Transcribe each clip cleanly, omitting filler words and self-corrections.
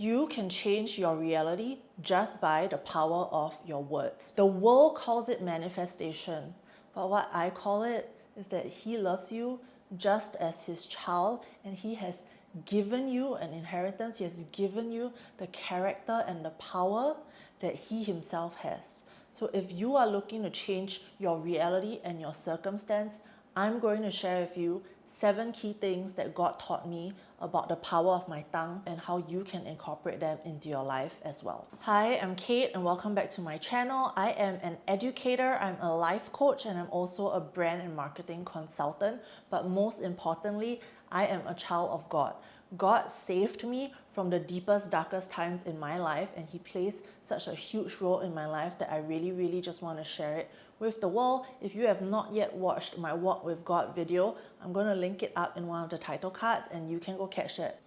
You can change your reality just by the power of your words. The world calls it manifestation, but what I call it is that He loves you just as His child, and He has given you an inheritance. He has given you the character and the power that He Himself has. So if you are looking to change your reality and your circumstance, I'm going to share with you 7 key things that God taught me about the power of my tongue and how you can incorporate them into your life as well. Hi, I'm Kate and welcome back to my channel. I am an educator, I'm a life coach, and I'm also a brand and marketing consultant. But most importantly, I am a child of God. God saved me from the deepest, darkest times in my life, and He plays such a huge role in my life that I really just want to share it with the world. If you have not yet watched my Walk with God video, I'm going to link it up in one of the title cards and you can go catch it.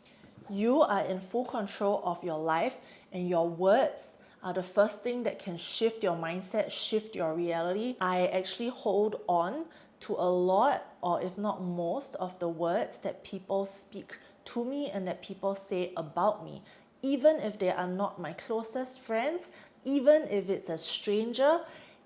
You are in full control of your life, and your words are the first thing that can shift your mindset, shift your reality. I actually hold on to a lot, or if not most, of the words that people speak to me and that people say about me. Even if they are not my closest friends, even if it's a stranger,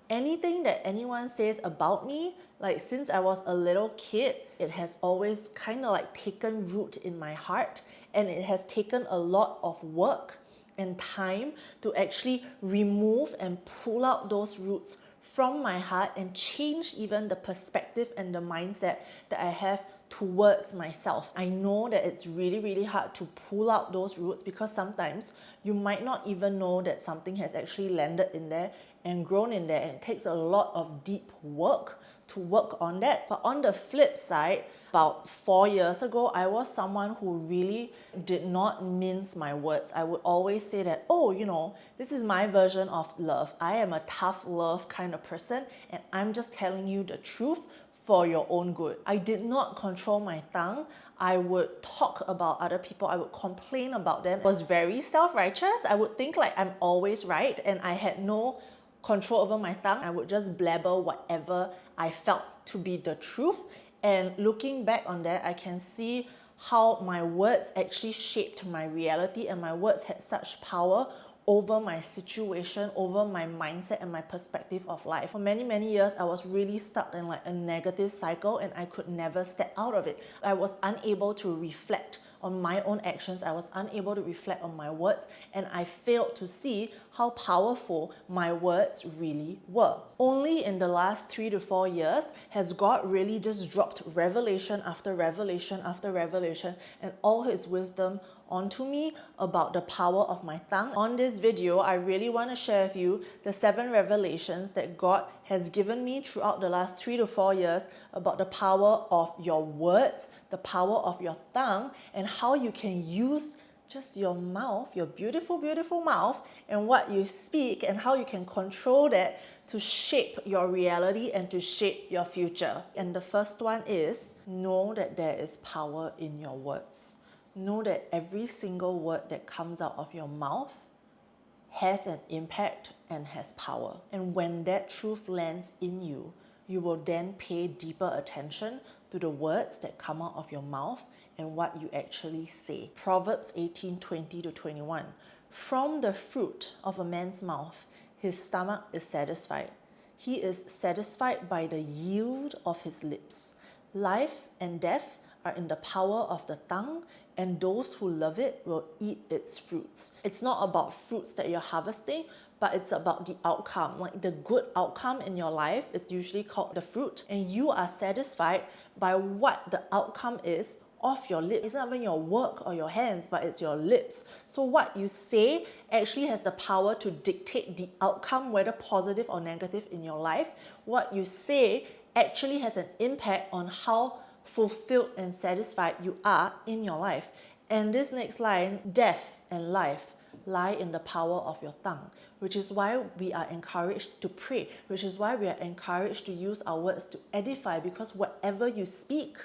anything that anyone says about me, like since I was a little kid, it has always kind of like taken root in my heart, and it has taken a lot of work and time to actually remove and pull out those roots from my heart and change even the perspective and the mindset that I have towards myself. I know that it's really hard to pull out those roots because sometimes you might not even know that something has actually landed in there and grown in there, and it takes a lot of deep work to work on that. But on the flip side, about 4 years ago, I was someone who really did not mince my words. I would always say that, oh, this is my version of love. I am a tough love kind of person, and I'm just telling you the truth for your own good. I did not control my tongue. I would talk about other people. I would complain about them. I was very self-righteous. I would think like I'm always right, and I had no control over my tongue. I would just blabber whatever I felt to be the truth. And looking back on that, I can see how my words actually shaped my reality, and my words had such power over my situation, over my mindset and my perspective of life. For many years, I was really stuck in like a negative cycle, and I could never step out of it. I was unable to reflect on my own actions. I was unable to reflect on my words, and I failed to see how powerful my words really were. Only in the last 3 to 4 years has God really just dropped revelation after revelation after revelation and all His wisdom onto me about the power of my tongue. On this video, I really want to share with you the 7 revelations that God has given me throughout the last 3 to 4 years about the power of your words, the power of your tongue, and how you can use just your mouth, your beautiful mouth, and what you speak, and how you can control that to shape your reality and to shape your future. And the first one is, know that there is power in your words. Know that every single word that comes out of your mouth has an impact and has power. And when that truth lands in you, you will then pay deeper attention to the words that come out of your mouth and what you actually say. Proverbs 18:20-21. From the fruit of a man's mouth, his stomach is satisfied. He is satisfied by the yield of his lips. Life and death are in the power of the tongue, and those who love it will eat its fruits. It's not about fruits that you're harvesting, but it's about the outcome. Like the good outcome in your life is usually called the fruit, and you are satisfied by what the outcome is of your lips. It's not even your work or your hands, but it's your lips. So what you say actually has the power to dictate the outcome, whether positive or negative in your life. What you say actually has an impact on how fulfilled and satisfied you are in your life. And this next line, death and life lie in the power of your tongue, which is why we are encouraged to pray, which is why we are encouraged to use our words to edify, because whatever you speak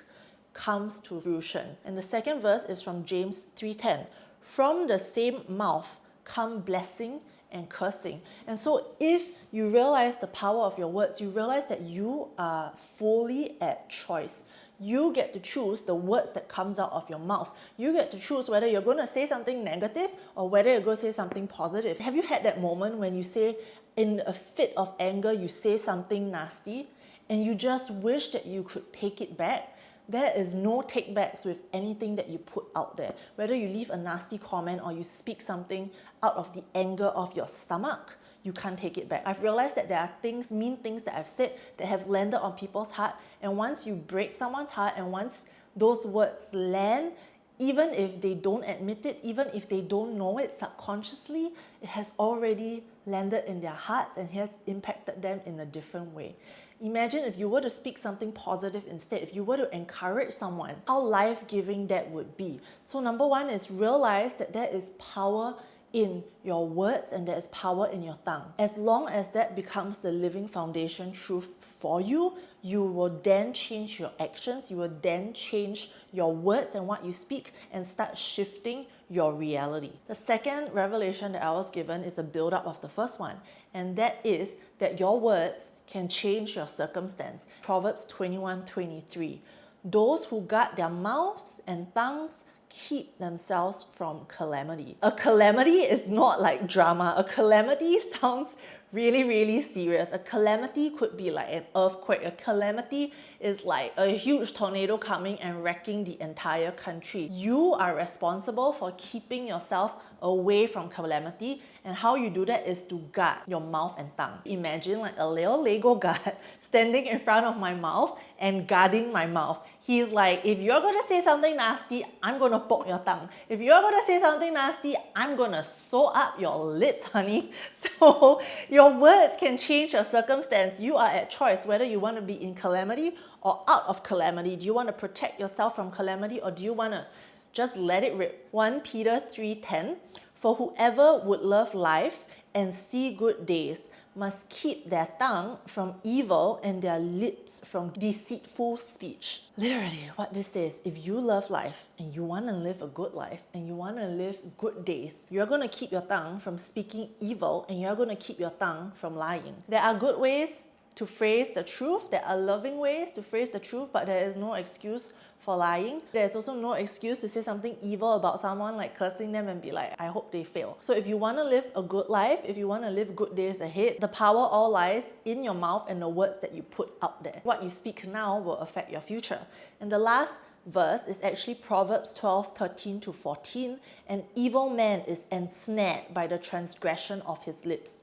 comes to fruition. And the second verse is from James 3:10. From the same mouth come blessing and cursing. And so if you realize the power of your words, you realize that you are fully at choice. You get to choose the words that comes out of your mouth. You get to choose whether you're going to say something negative or whether you're going to say something positive. Have you had that moment when you say, in a fit of anger, you say something nasty and you just wish that you could take it back? There is no take backs with anything that you put out there. Whether you leave a nasty comment or you speak something out of the anger of your stomach, you can't take it back. I've realized that there are things, mean things that I've said that have landed on people's heart. And once you break someone's heart and once those words land, even if they don't admit it, even if they don't know it subconsciously, it has already landed in their hearts and has impacted them in a different way. Imagine if you were to speak something positive instead, if you were to encourage someone, how life-giving that would be. So number one is realize that there is power in your words and there is power in your tongue. As long as that becomes the living foundation truth for you, you will then change your actions, you will then change your words and what you speak and start shifting your reality. The second revelation that I was given is a build-up of the first one, and that is that your words can change your circumstance. Proverbs 21:23. Those who guard their mouths and tongues keep themselves from calamity. A calamity is not like drama. A calamity sounds really, really serious. A calamity could be like an earthquake. A calamity is like a huge tornado coming and wrecking the entire country. You are responsible for keeping yourself away from calamity, and how you do that is to guard your mouth and tongue. Imagine like a little Lego guard standing in front of my mouth and guarding my mouth. He's like, if you're gonna say something nasty, I'm gonna poke your tongue. If you're gonna say something nasty, I'm gonna sew up your lips, honey. So your words can change your circumstance. You are at choice whether you want to be in calamity or out of calamity. Do you want to protect yourself from calamity or do you want to just let it rip? 1 Peter 3:10, for whoever would love life and see good days must keep their tongue from evil and their lips from deceitful speech. Literally, what this says, if you love life and you want to live a good life and you want to live good days, you're going to keep your tongue from speaking evil and you're going to keep your tongue from lying. There are good ways to phrase the truth, there are loving ways to phrase the truth, but there is no excuse for lying. There's also no excuse to say something evil about someone, like cursing them and be like, I hope they fail. So if you want to live a good life, if you want to live good days ahead, the power all lies in your mouth and the words that you put out there. What you speak now will affect your future. And the last verse is actually Proverbs 12:13-14. An evil man is ensnared by the transgression of his lips.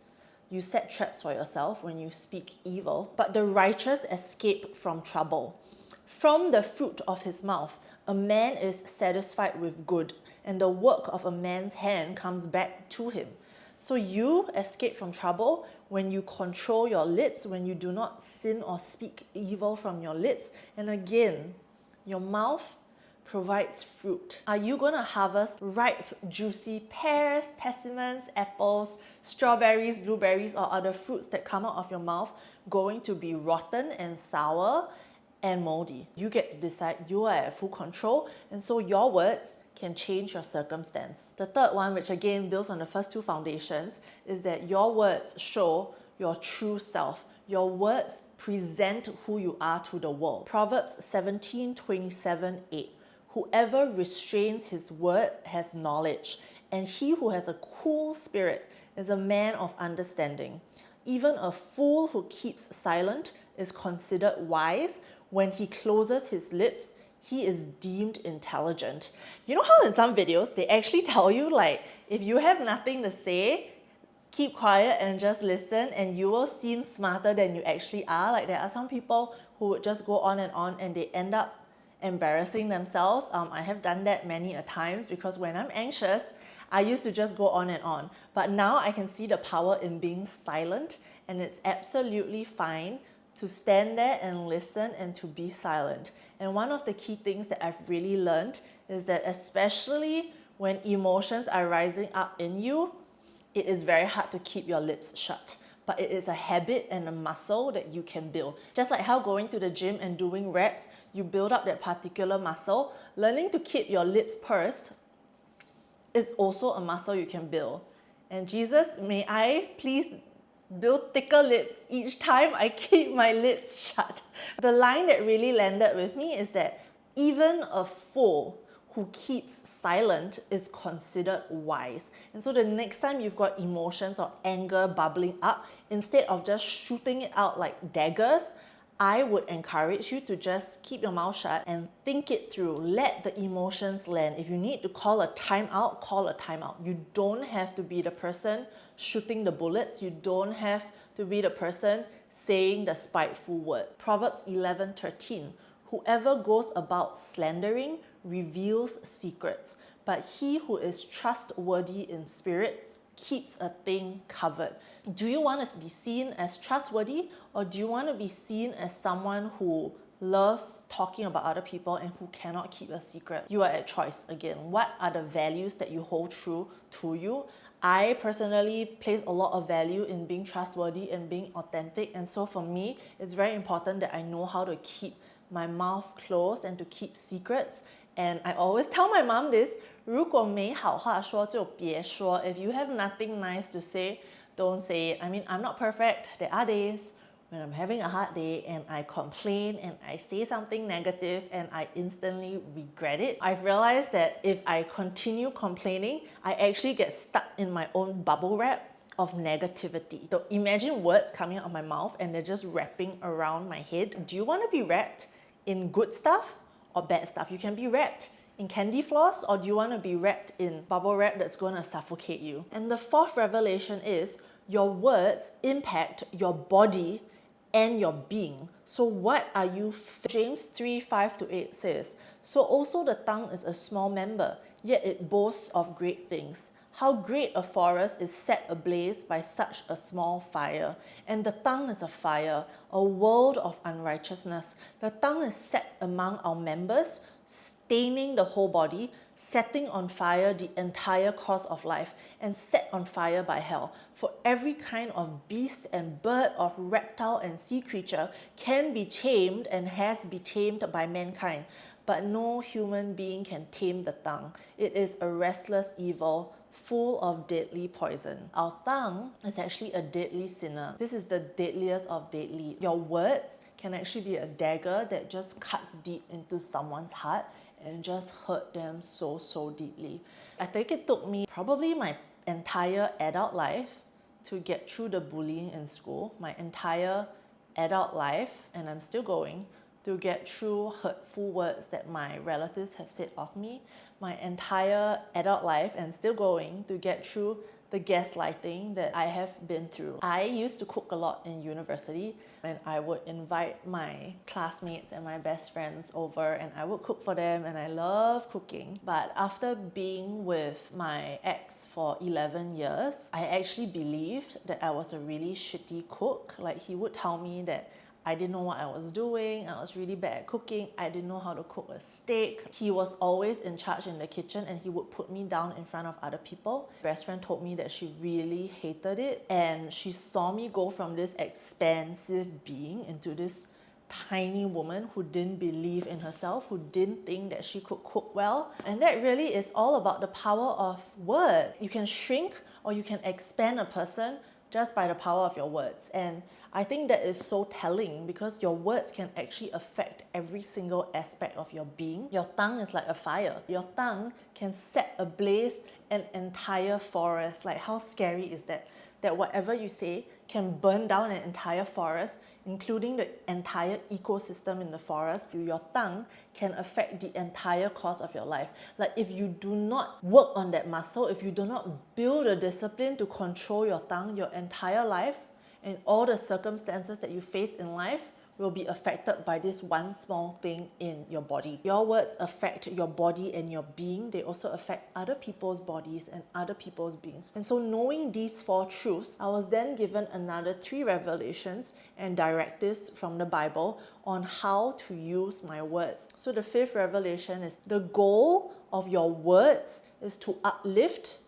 You set traps for yourself when you speak evil, but the righteous escape from trouble. From the fruit of his mouth, a man is satisfied with good, and the work of a man's hand comes back to him. So you escape from trouble when you control your lips, when you do not sin or speak evil from your lips. And again, your mouth provides fruit. Are you going to harvest ripe, juicy pears, persimmons, apples, strawberries, blueberries, or other fruits that come out of your mouth going to be rotten and sour and moldy? You get to decide. You are at full control, and so your words can change your circumstance. The third one, which again builds on the first two foundations, is that your words show your true self. Your words present who you are to the world. Proverbs 17:27-8. Whoever restrains his word has knowledge, and he who has a cool spirit is a man of understanding. Even a fool who keeps silent is considered wise. When he closes his lips, he is deemed intelligent. You know how in some videos, they actually tell you, like, if you have nothing to say, keep quiet and just listen and you will seem smarter than you actually are. Like, there are some people who would just go on and they end up embarrassing themselves. I have done that many a times because when I'm anxious, I used to just go on. But now I can see the power in being silent, and it's absolutely fine to stand there and listen and to be silent. And one of the key things that I've really learned is that especially when emotions are rising up in you, it is very hard to keep your lips shut. But it is a habit and a muscle that you can build. Just like how going to the gym and doing reps, you build up that particular muscle, learning to keep your lips pursed is also a muscle you can build. And Jesus, may I please build thicker lips each time I keep my lips shut. The line that really landed with me is that even a fool who keeps silent is considered wise. And so the next time you've got emotions or anger bubbling up, instead of just shooting it out like daggers, I would encourage you to just keep your mouth shut and think it through. Let the emotions land. If you need to call a timeout, call a timeout. You don't have to be the person shooting the bullets. You don't have to be the person saying the spiteful words. Proverbs 11:13. Whoever goes about slandering reveals secrets, but he who is trustworthy in spirit keeps a thing covered. Do you want to be seen as trustworthy, or do you want to be seen as someone who loves talking about other people and who cannot keep a secret? You are at choice again. What are the values that you hold true to you? I personally place a lot of value in being trustworthy and being authentic, and so for me, it's very important that I know how to keep my mouth closed and to keep secrets. And I always tell my mom this, 如果没好话说就别说. If you have nothing nice to say, don't say it. I mean, I'm not perfect. There are days when I'm having a hard day and I complain and I say something negative and I instantly regret it. I've realized that if I continue complaining, I actually get stuck in my own bubble wrap of negativity. So imagine words coming out of my mouth and they're just wrapping around my head. Do you want to be wrapped in good stuff or bad stuff? You can be wrapped in candy floss, or do you want to be wrapped in bubble wrap that's going to suffocate you? And the fourth revelation is your words impact your body and your being. So what are you? James 3:5-8 says, so also the tongue is a small member, yet it boasts of great things. How great a forest is set ablaze by such a small fire. And the tongue is a fire, a world of unrighteousness. The tongue is set among our members, staining the whole body, setting on fire the entire course of life, and set on fire by hell. For every kind of beast and bird, of reptile and sea creature can be tamed and has been tamed by mankind. But no human being can tame the tongue. It is a restless evil, full of deadly poison. Our tongue is actually a deadly sinner. This is the deadliest of deadly. Your words can actually be a dagger that just cuts deep into someone's heart and just hurt them so deeply. I think it took me probably my entire adult life to get through the bullying in school, my entire adult life, and I'm still going, to get through hurtful words that my relatives have said of me, my entire adult life, and still going, to get through the gaslighting that I have been through. I used to cook a lot in university, and I would invite my classmates and my best friends over and I would cook for them, and I love cooking. But after being with my ex for 11 years, I actually believed that I was a really shitty cook. Like, he would tell me that I didn't know what I was doing. I was really bad at cooking. I didn't know how to cook a steak. He was always in charge in the kitchen and he would put me down in front of other people. My best friend told me that she really hated it, and she saw me go from this expansive being into this tiny woman who didn't believe in herself, who didn't think that she could cook well. And that really is all about the power of words. You can shrink or you can expand a person just by the power of your words. And I think that is so telling, because your words can actually affect every single aspect of your being. Your tongue is like a fire. Your tongue can set ablaze an entire forest. Like, how scary is that? That whatever you say can burn down an entire forest, including the entire ecosystem in the forest. Your tongue can affect the entire course of your life. Like, if you do not work on that muscle, if you do not build a discipline to control your tongue, your entire life and all the circumstances that you face in life will be affected by this one small thing in your body. Your words affect your body and your being. They also affect other people's bodies and other people's beings. And so, knowing these 4 truths, I was then given another 3 revelations and directives from the Bible on how to use my words. So the 5th revelation is the goal of your words is to uplift,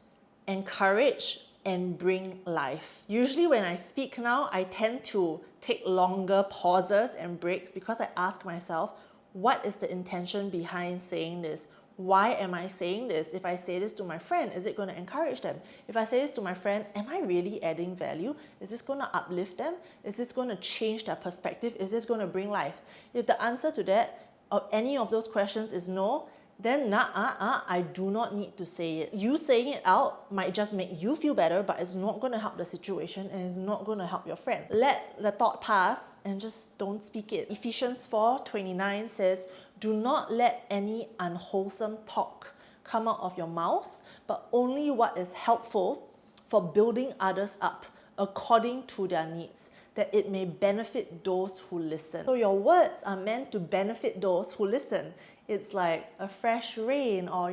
encourage, and bring life. Usually when I speak now, I tend to take longer pauses and breaks because I ask myself, what is the intention behind saying this? why am I saying this? If I say this to my friend, is it going to encourage them? If I say this to my friend, am I really adding value? Is this going to uplift them? Is this going to change their perspective? Is this going to bring life? If the answer to that, or any of those questions is no, then I do not need to say it. You saying it out might just make you feel better, but it's not going to help the situation and it's not going to help your friend. Let the thought pass and just don't speak it. Ephesians 4:29 says, do not let any unwholesome talk come out of your mouths, but only what is helpful for building others up according to their needs, that it may benefit those who listen. So your words are meant to benefit those who listen. It's like a fresh rain or,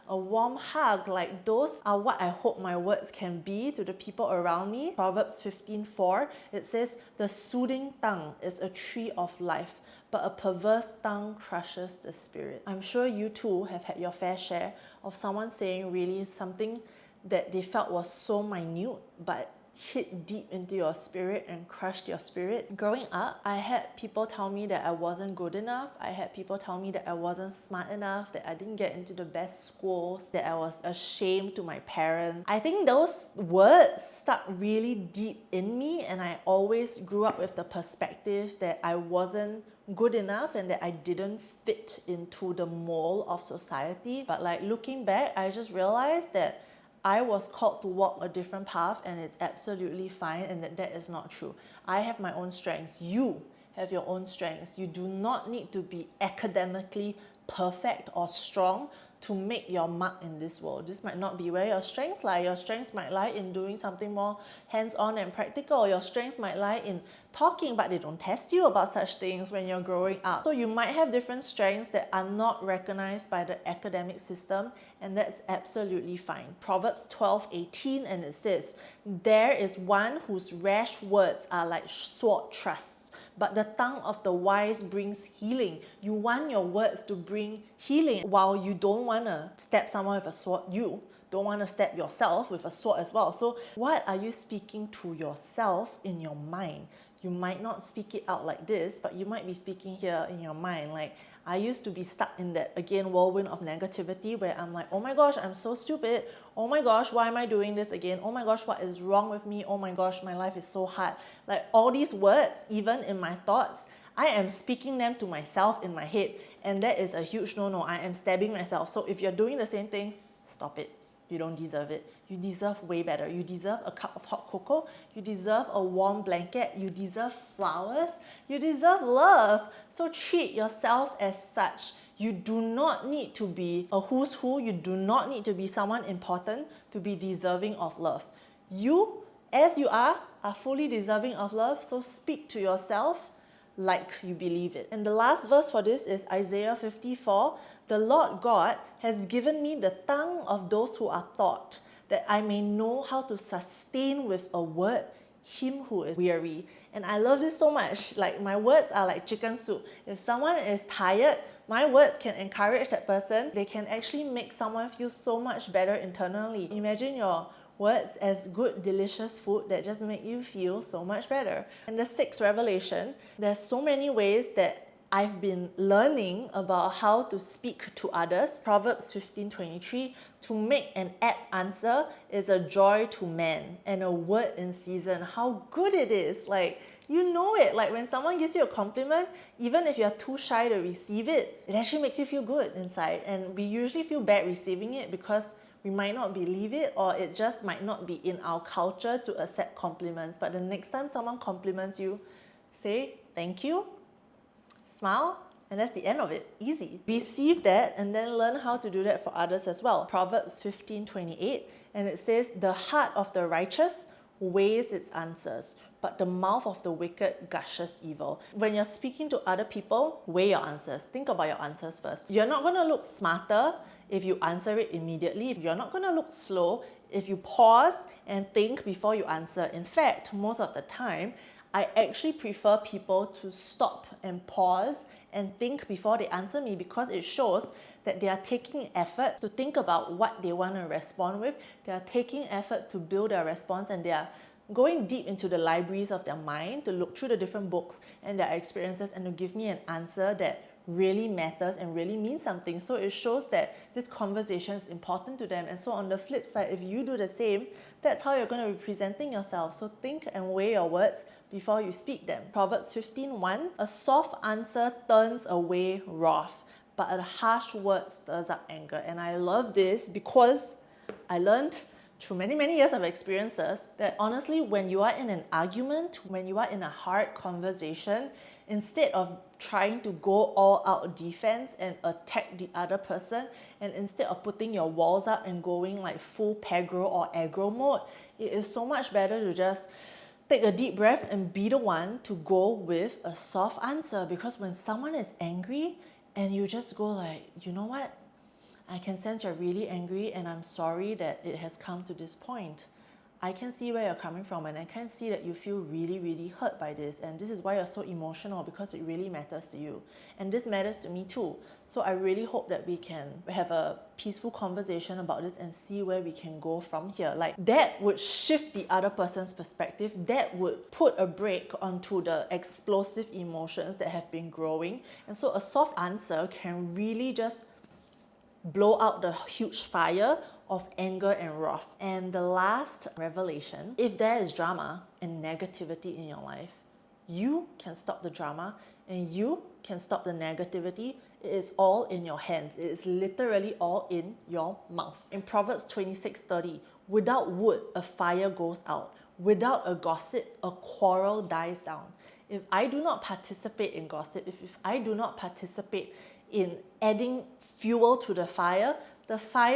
a warm hug. Like those are what I hope my words can be to the people around me. Proverbs 15:4, it says, the soothing tongue is a tree of life, but a perverse tongue crushes the spirit. I'm sure you too have had your fair share of someone saying really something that they felt was so minute, but hit deep into your spirit and crushed your spirit. Growing up, I had people tell me that I wasn't good enough. I had people tell me that I wasn't smart enough, that I didn't get into the best schools, that I was ashamed to my parents. I think those words stuck really deep in me, and I always grew up with the perspective that I wasn't good enough and that I didn't fit into the mold of society. But like looking back, I just realized that I was called to walk a different path, and it's absolutely fine, and that is not true. I have my own strengths. You have your own strengths. You do not need to be academically perfect or strong to make your mark in this world. This might not be where your strengths lie. Your strengths might lie in doing something more hands-on and practical. Your strengths might lie in talking, but they don't test you about such things when you're growing up. So you might have different strengths that are not recognized by the academic system, and that's absolutely fine. Proverbs 12:18, and it says, there is one whose rash words are like sword thrusts, but the tongue of the wise brings healing. You want your words to bring healing, while you don't want to stab someone with a sword. You don't want to stab yourself with a sword as well. So what are you speaking to yourself in your mind? You might not speak it out like this, but you might be speaking here in your mind. Like, I used to be stuck in that, again, whirlwind of negativity where I'm like, oh my gosh, I'm so stupid. Oh my gosh, why am I doing this again? Oh my gosh, what is wrong with me? Oh my gosh, my life is so hard. Like all these words, even in my thoughts, I am speaking them to myself in my head. And that is a huge no-no. I am stabbing myself. So if you're doing the same thing, stop it. You don't deserve it. You deserve way better. You deserve a cup of hot cocoa. You deserve a warm blanket. You deserve flowers. You deserve love. So treat yourself as such. You do not need to be a who's who. You do not need to be someone important to be deserving of love. You, as you are fully deserving of love. So speak to yourself like you believe it. And the last verse for this is Isaiah 54. The Lord God has given me the tongue of those who are taught, that I may know how to sustain with a word him who is weary. And I love this so much. Like, my words are like chicken soup. If someone is tired, my words can encourage that person. They can actually make someone feel so much better internally. Imagine your words as good, delicious food that just make you feel so much better. And the sixth revelation, there's so many ways that I've been learning about how to speak to others. Proverbs 15:23, to make an apt answer is a joy to man, and a word in season. How good it is. Like, you know it. Like when someone gives you a compliment, even if you're too shy to receive it, it actually makes you feel good inside. And we usually feel bad receiving it because we might not believe it, or it just might not be in our culture to accept compliments. But the next time someone compliments you, say thank you, smile, and that's the end of it. Easy. Receive that and then learn how to do that for others as well. Proverbs 15:28, and it says, the heart of the righteous weighs its answers, but the mouth of the wicked gushes evil. When you're speaking to other people, weigh your answers. Think about your answers first. You're not going to look smarter if you answer it immediately. You're not going to look slow if you pause and think before you answer. In fact, most of the time, I actually prefer people to stop and pause and think before they answer me, because it shows that they are taking effort to think about what they want to respond with. They are taking effort to build their response, and they are going deep into the libraries of their mind to look through the different books and their experiences and to give me an answer that really matters and really means something. So it shows that this conversation is important to them. And so on the flip side, if you do the same, that's how you're going to be presenting yourself. So think and weigh your words before you speak them. Proverbs 15:1, a soft answer turns away wrath, but a harsh word stirs up anger. And I love this because I learned through many, many years of experiences that honestly, when you are in an argument, when you are in a hard conversation, instead of trying to go all out defense and attack the other person, and instead of putting your walls up and going like full pegro or aggro mode, it is so much better to just take a deep breath and be the one to go with a soft answer. Because when someone is angry and you just go like, you know what? I can sense you're really angry and I'm sorry that it has come to this point. I can see where you're coming from and I can see that you feel really, really hurt by this, and this is why you're so emotional, because it really matters to you. And this matters to me too. So I really hope that we can have a peaceful conversation about this and see where we can go from here. Like, that would shift the other person's perspective. That would put a brake onto the explosive emotions that have been growing. And so a soft answer can really just blow out the huge fire of anger and wrath. And the last revelation, if there is drama and negativity in your life, you can stop the drama and you can stop the negativity. It is all in your hands. It is literally all in your mouth. In Proverbs 26:30, without wood, a fire goes out. Without a gossip, a quarrel dies down. If I do not participate in gossip, if I do not participate in adding fuel to the fire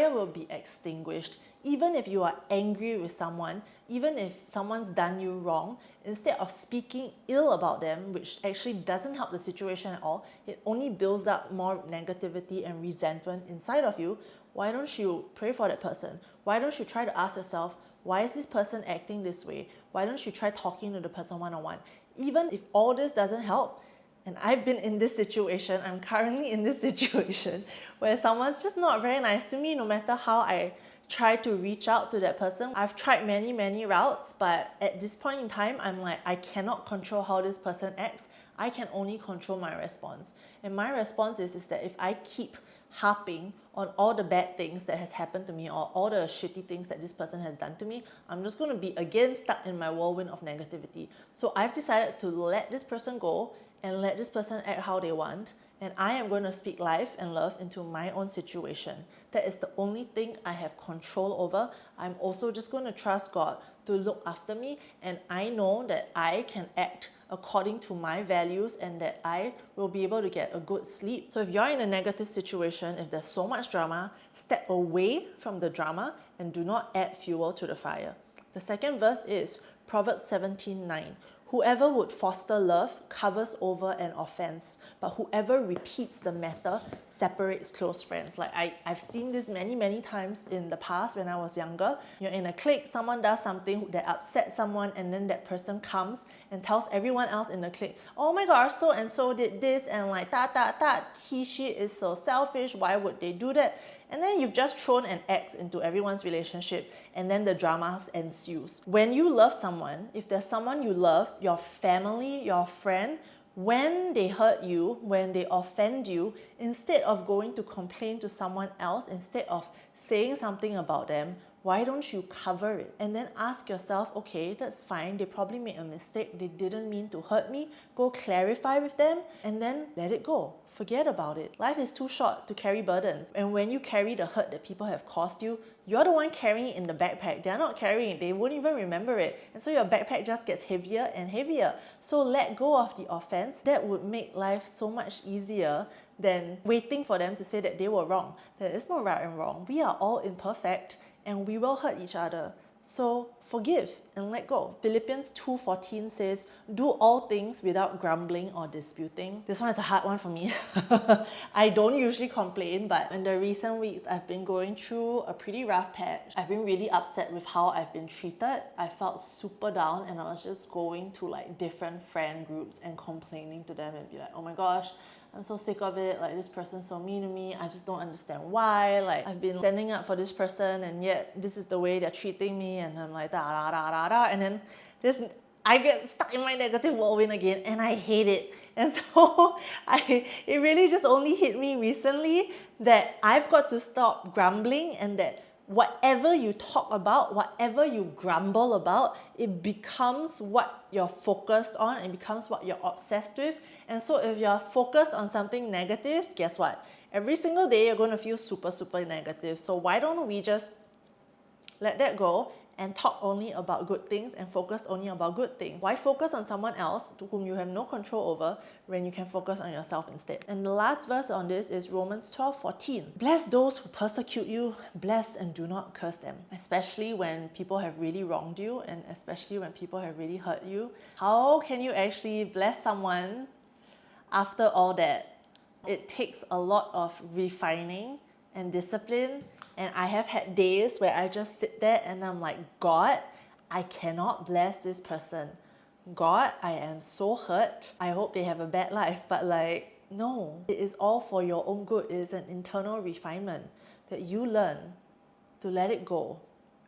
will be extinguished. Even if you are angry with someone, even if someone's done you wrong, instead of speaking ill about them, which actually doesn't help the situation at all, it only builds up more negativity and resentment inside of you. Why don't you pray for that person? Why don't you try to ask yourself, why is this person acting this way? Why don't you try talking to the person one-on-one? Even if all this doesn't help, and I've been in this situation, I'm currently in this situation where someone's just not very nice to me, no matter how I try to reach out to that person. I've tried many, many routes, but at this point in time, I'm like, I cannot control how this person acts. I can only control my response. And my response is that if I keep harping on all the bad things that has happened to me or all the shitty things that this person has done to me, I'm just going to be again stuck in my whirlwind of negativity. So I've decided to let this person go and let this person act how they want, and I am going to speak life and love into my own situation. That is the only thing I have control over. I'm also just going to trust God to look after me, and I know that I can act according to my values and that I will be able to get a good sleep. So if you're in a negative situation, if there's so much drama, step away from the drama and do not add fuel to the fire. The second verse is Proverbs 17:9. Whoever would foster love covers over an offense, but whoever repeats the matter separates close friends. Like I've seen this many, many times in the past when I was younger. You're in a clique, someone does something that upsets someone, and then that person comes and tells everyone else in the clique, oh my gosh, so and so did this, and like she is so selfish, why would they do that? And then you've just thrown an axe into everyone's relationship, and then the drama ensues. When you love someone, if there's someone you love, your family, your friend, when they hurt you, when they offend you, instead of going to complain to someone else, instead of saying something about them, why don't you cover it? And then ask yourself, okay, that's fine. They probably made a mistake. They didn't mean to hurt me. Go clarify with them and then let it go. Forget about it. Life is too short to carry burdens. And when you carry the hurt that people have caused you, you're the one carrying it in the backpack. They're not carrying it. They won't even remember it. And so your backpack just gets heavier and heavier. So let go of the offense. That would make life so much easier than waiting for them to say that they were wrong. There is no right and wrong. We are all imperfect, and we will hurt each other. So forgive and let go. Philippians 2:14 says, do all things without grumbling or disputing. This one is a hard one for me. I don't usually complain, but in the recent weeks, I've been going through a pretty rough patch. I've been really upset with how I've been treated. I felt super down, and I was just going to like different friend groups and complaining to them and be like, oh my gosh, I'm so sick of it, like this person's so mean to me, I just don't understand why, like I've been standing up for this person and yet this is the way they're treating me, and I'm like da da da da da, and then this I get stuck in my negative whirlwind again and I hate it. And so it really just only hit me recently that I've got to stop grumbling, and that whatever you talk about, whatever you grumble about, it becomes what you're focused on, it becomes what you're obsessed with. And so if you're focused on something negative, guess what? Every single day you're going to feel super, super negative. So why don't we just let that go and talk only about good things and focus only about good things? Why focus on someone else to whom you have no control over when you can focus on yourself instead? And the last verse on this is Romans 12:14. Bless those who persecute you, bless and do not curse them. Especially when people have really wronged you, and especially when people have really hurt you. How can you actually bless someone after all that? It takes a lot of refining and discipline. And I have had days where I just sit there and I'm like, God, I cannot bless this person. God, I am so hurt. I hope they have a bad life. But like, no, it is all for your own good. It is an internal refinement that you learn to let it go,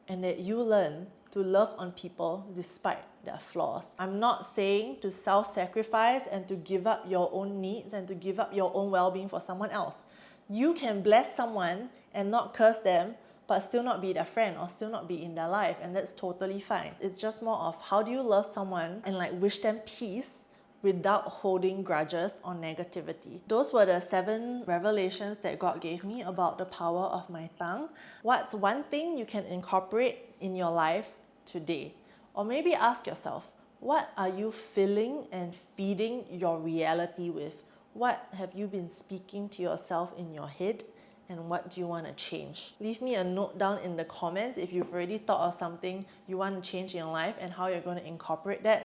and that you learn to love on people despite their flaws. I'm not saying to self-sacrifice and to give up your own needs and to give up your own well-being for someone else. You can bless someone and not curse them, but still not be their friend or still not be in their life, and that's totally fine. It's just more of how do you love someone and like wish them peace without holding grudges or negativity. Those were the 7 revelations that God gave me about the power of my tongue. What's one thing you can incorporate in your life today? Or maybe ask yourself, what are you filling and feeding your reality with? What have you been speaking to yourself in your head? And what do you want to change? Leave me a note down in the comments if you've already thought of something you want to change in your life and how you're going to incorporate that.